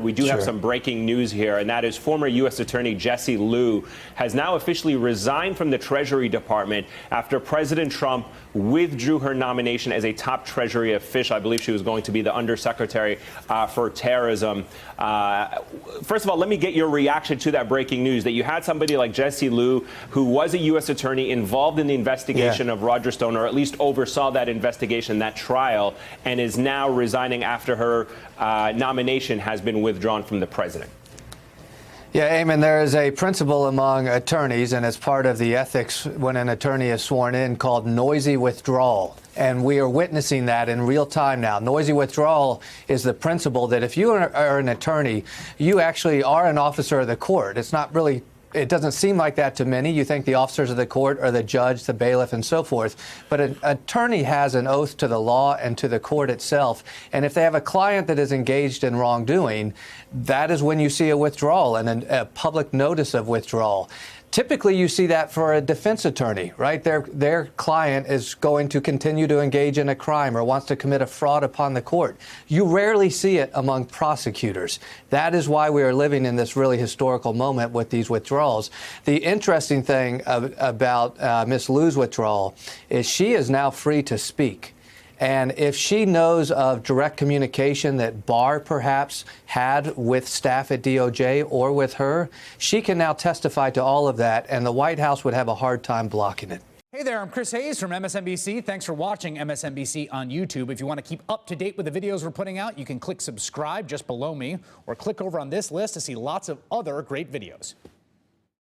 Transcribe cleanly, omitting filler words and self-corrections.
We do have some breaking news here, and that is former U.S. Attorney Jessie Liu has now officially resigned from the Treasury Department after President Trump withdrew her nomination as a top Treasury official. I believe she was going to be the Undersecretary for Terrorism. First of all, let me get your reaction to that breaking news, that you had somebody like Jessie Liu, who was a U.S. attorney involved in the investigation of Roger Stone, or at least oversaw that investigation, that trial, and is now resigning after her nomination has been withdrawn from the president. Yeah, Eamon, there is a principle among attorneys, and it's part of the ethics when an attorney is sworn in, called noisy withdrawal. And we are witnessing that in real time now. Noisy withdrawal is the principle that if you are an attorney, you actually are an officer of the court. It's not really, it doesn't seem like that to many. You think the officers of the court are the judge, the bailiff, and so forth. But an attorney has an oath to the law and to the court itself. And if they have a client that is engaged in wrongdoing, that is when you see a withdrawal and a public notice of withdrawal. Typically, you see that for a defense attorney, right? Their client is going to continue to engage in a crime or wants to commit a fraud upon the court. You rarely see it among prosecutors. That is why we are living in this really historical moment with these withdrawals. The interesting thing about Ms. Liu's withdrawal is she is now free to speak. And if she knows of direct communication that Barr perhaps had with staff at DOJ or with her, she can now testify to all of that, and the White House would have a hard time blocking it. Hey there, I'm Chris Hayes from MSNBC. Thanks for watching MSNBC on YouTube. If you want to keep up to date with the videos we're putting out, you can click subscribe just below me, or click over on this list to see lots of other great videos.